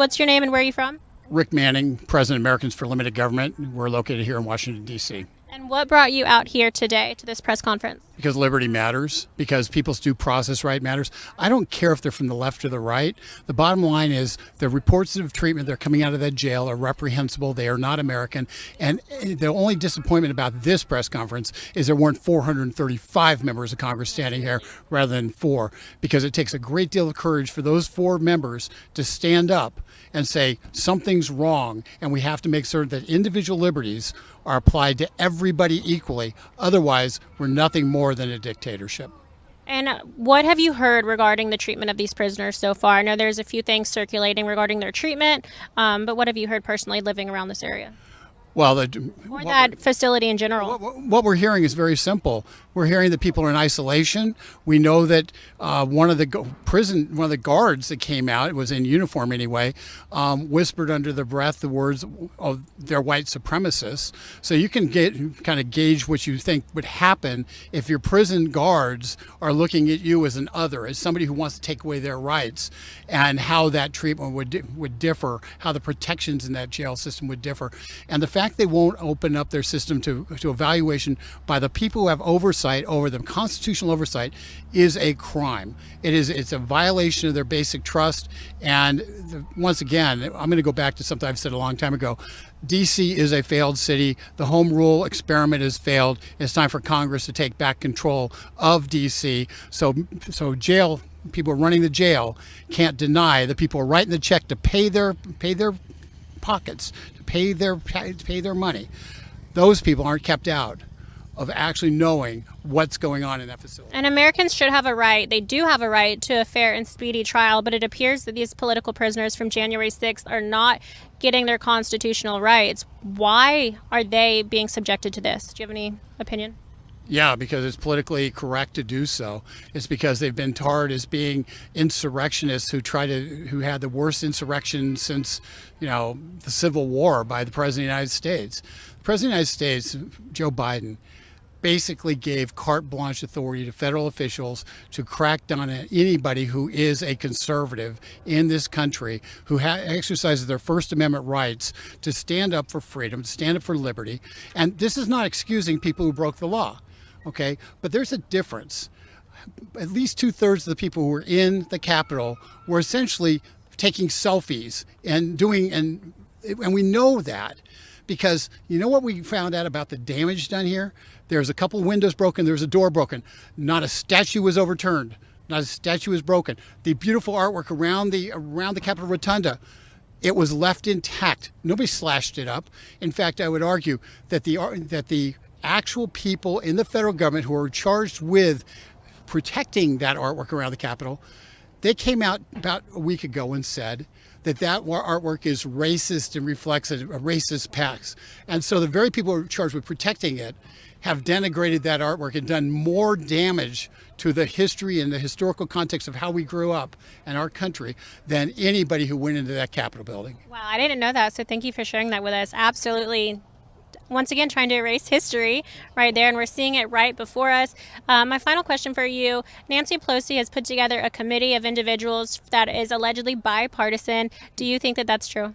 What's your name and where are you from? Rick Manning, President of Americans for Limited Government. We're located here in Washington, D.C. And what brought you out here today to this press conference? Because liberty matters, because people's due process right matters. I don't care if they're from the left or the right. The bottom line is the reports of treatment that are coming out of that jail are reprehensible. They are not American. And the only disappointment about this press conference is there weren't 435 members of Congress standing here rather than 4, because it takes a great deal of courage for those 4 members to stand up and say something's wrong, and we have to make certain that individual liberties are applied to everybody equally. Otherwise, we're nothing more than a dictatorship. And what have you heard regarding the treatment of these prisoners so far? I know there's a few things circulating regarding their treatment, but what have you heard personally living around this area? Well, or that facility in general? What we're hearing is very simple. We're hearing that people are in isolation. We know that one of the guards that came out, it was in uniform anyway, whispered under their breath the words of their white supremacists. So you can kind of gauge what you think would happen if your prison guards are looking at you as an other, as somebody who wants to take away their rights, and how that treatment would differ, how the protections in that jail system would differ. And the fact they won't open up their system to evaluation by the people who have oversight over them, constitutional oversight, is a crime. It's a violation of their basic trust. And once again, I'm going to go back to something I've said a long time ago. DC is a failed city. The home rule experiment has failed. It's time for Congress to take back control of DC. So jail people running the jail can't deny the people writing the check to pay their pockets, to pay their money. Those people aren't kept out of actually knowing what's going on in that facility. And Americans should have a right, they do have a right to a fair and speedy trial, but it appears that these political prisoners from January 6th are not getting their constitutional rights. Why are they being subjected to this? Do you have any opinion? Yeah, because it's politically correct to do so. It's because they've been tarred as being insurrectionists who had the worst insurrection since, the Civil War by the President of the United States. The President of the United States, Joe Biden, basically gave carte blanche authority to federal officials to crack down on anybody who is a conservative in this country, who exercises their First Amendment rights to stand up for freedom, to stand up for liberty. And this is not excusing people who broke the law, okay? But there's a difference. At least 2/3 of the people who were in the Capitol were essentially taking selfies and we know that. Because you know what we found out about the damage done here? There's a couple windows broken, there's a door broken. Not a statue was overturned. Not a statue was broken. The beautiful artwork around the Capitol Rotunda, it was left intact. Nobody slashed it up. In fact, I would argue that the actual people in the federal government who are charged with protecting that artwork around the Capitol, they came out about a week ago and said that artwork is racist and reflects a racist past. And so the very people who are charged with protecting it have denigrated that artwork and done more damage to the history and the historical context of how we grew up in our country than anybody who went into that Capitol building. Wow, I didn't know that, so thank you for sharing that with us. Absolutely. Once again, trying to erase history right there, and we're seeing it right before us. My final question for you, Nancy Pelosi has put together a committee of individuals that is allegedly bipartisan. Do you think that that's true?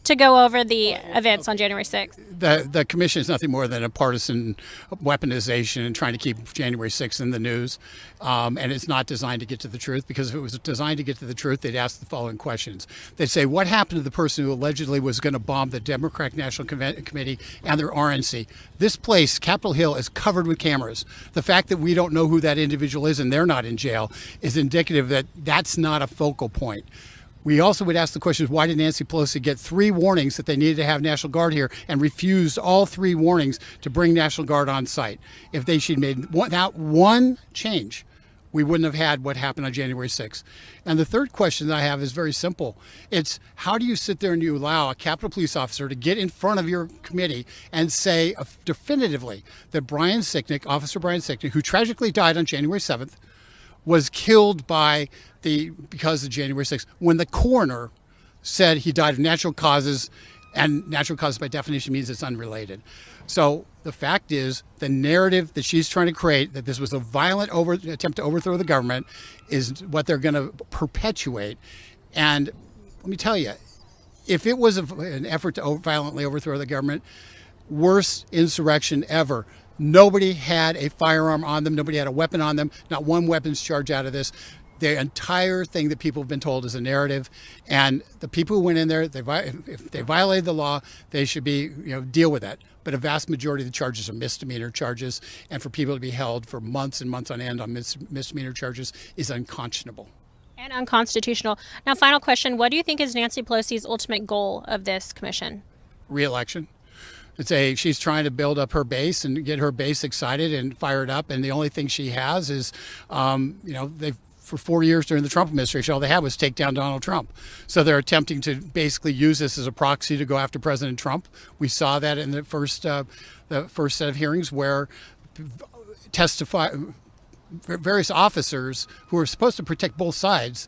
To go over the events on January 6th. The commission is nothing more than a partisan weaponization and trying to keep January 6th in the news. And it's not designed to get to the truth, because if it was designed to get to the truth, they'd ask the following questions. They'd say, what happened to the person who allegedly was going to bomb the Democratic National Committee and their RNC? This place, Capitol Hill, is covered with cameras. The fact that we don't know who that individual is and they're not in jail is indicative that that's not a focal point. We also would ask the question, why did Nancy Pelosi get 3 warnings that they needed to have National Guard here and refused all 3 warnings to bring National Guard on site? If she'd made without one change, we wouldn't have had what happened on January 6th. And the third question that I have is very simple. It's, how do you sit there and you allow a Capitol Police officer to get in front of your committee and say definitively that Officer Brian Sicknick, who tragically died on January 7th, was killed because of January 6th, when the coroner said he died of natural causes, and natural causes by definition means it's unrelated. So the fact is, the narrative that she's trying to create, that this was a violent attempt to overthrow the government, is what they're going to perpetuate. And let me tell you, if it was an effort to violently overthrow the government, worst insurrection ever. Nobody had a firearm on them. Nobody had a weapon on them. Not one weapons charge out of this. The entire thing that people have been told is a narrative, and the people who went in there, if they violated the law, they should be, deal with that. But a vast majority of the charges are misdemeanor charges, and for people to be held for months and months on end on misdemeanor charges is unconscionable. And unconstitutional. Now, final question. What do you think is Nancy Pelosi's ultimate goal of this commission? Re-election. She's trying to build up her base and get her base excited and fired up, and the only thing she has is, for 4 years during the Trump administration, all they had was take down Donald Trump. So they're attempting to basically use this as a proxy to go after President Trump. We saw that in the first set of hearings where various officers who are supposed to protect both sides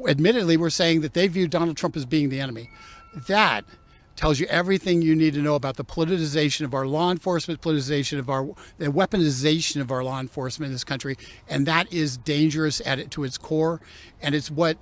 admittedly were saying that they viewed Donald Trump as being the enemy. That tells you everything you need to know about the politicization of our law enforcement, the weaponization of our law enforcement in this country, and that is dangerous to its core, and it's why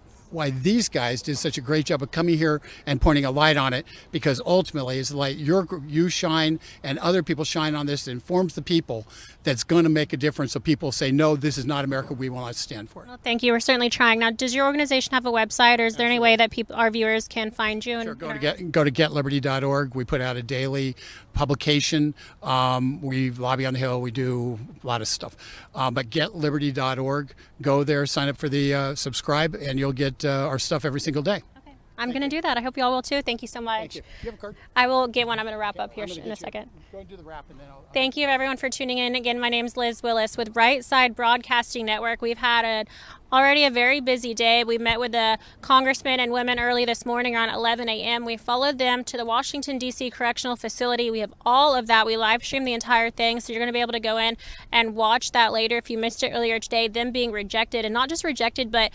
these guys did such a great job of coming here and pointing a light on it, because ultimately it's the light you shine and other people shine on this. It informs the people that's going to make a difference, so people say, no, this is not America, we will not stand for it. Well, thank you. We're certainly trying. Now, does your organization have a website, or is there any way that our viewers can find you? Sure, go to getliberty.org. We put out a daily publication. We lobby on the Hill. We do a lot of stuff. But getliberty.org. Go there, sign up for the subscribe, and you'll get our stuff every single day. Okay. I'm going to do that. I hope you all will too. Thank you so much. Thank you. You have a card? I will get one. I'm going to wrap up here in a second. Go and do the wrap, and then I'll Thank you, everyone, for tuning in. Again, my name's Liz Willis with Right Side Broadcasting Network. We've had already a very busy day. We met with the congressmen and women early this morning around 11 a.m. We followed them to the Washington, D.C. Correctional Facility. We have all of that. We live streamed the entire thing, so you're going to be able to go in and watch that later if you missed it earlier today. Them being rejected, and not just rejected, but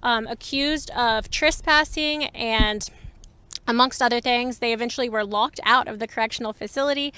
accused of trespassing and amongst other things. They eventually were locked out of the correctional facility.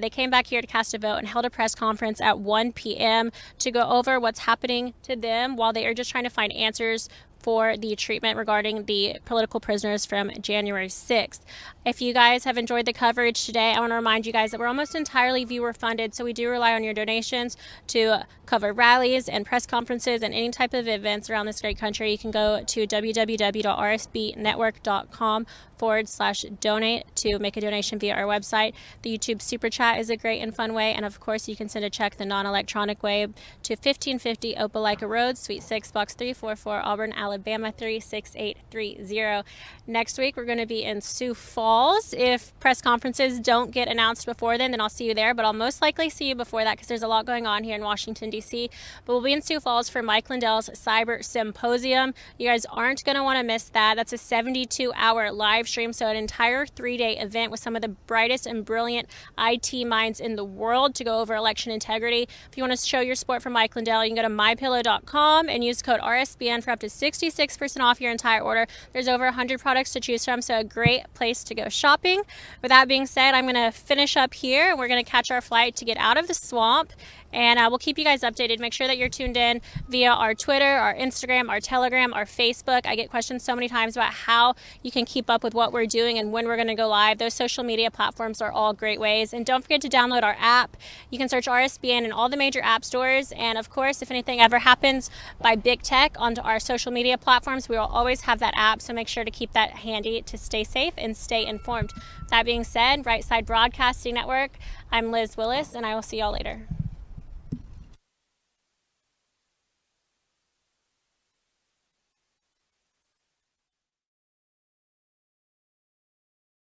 They came back here to cast a vote and held a press conference at 1 p.m. to go over what's happening to them while they are just trying to find answers for the treatment regarding the political prisoners from January 6th. If you guys have enjoyed the coverage today, I want to remind you guys that we're almost entirely viewer funded, so we do rely on your donations to cover rallies and press conferences and any type of events around this great country. You can go to www.rsbnetwork.com/donate to make a donation via our website. The YouTube Super Chat is a great and fun way, and of course you can send a check the non-electronic way to 1550 Opelika Road, Suite 6, Box 344, Auburn, Alabama 36830. Next week we're going to be in Sioux Falls. If press conferences don't get announced before then I'll see you there, but I'll most likely see you before that because there's a lot going on here in Washington, D.C. But we'll be in Sioux Falls for Mike Lindell's Cyber Symposium. You guys aren't going to want to miss that. That's a 72-hour live stream, so an entire 3-day event with some of the brightest and brilliant IT minds in the world to go over election integrity. If you want to show your support for Mike Lindell, you can go to mypillow.com and use code RSBN for up to 66% off your entire order. There's over 100 products to choose from, so a great place to go shopping. With that being said, I'm going to finish up here, and we're going to catch our flight to get out of the swamp, and we'll keep you guys updated. Make sure that you're tuned in via our Twitter, our Instagram, our Telegram, our Facebook. I get questions so many times about how you can keep up with what we're doing and when we're going to go live. Those social media platforms are all great ways. And don't forget to download our app. You can search RSBN in all the major app stores. And of course, if anything ever happens by big tech onto our social media platforms, we will always have that app. So make sure to keep that handy to stay safe and stay informed. That being said, Right Side Broadcasting Network, I'm Liz Willis, and I will see y'all later.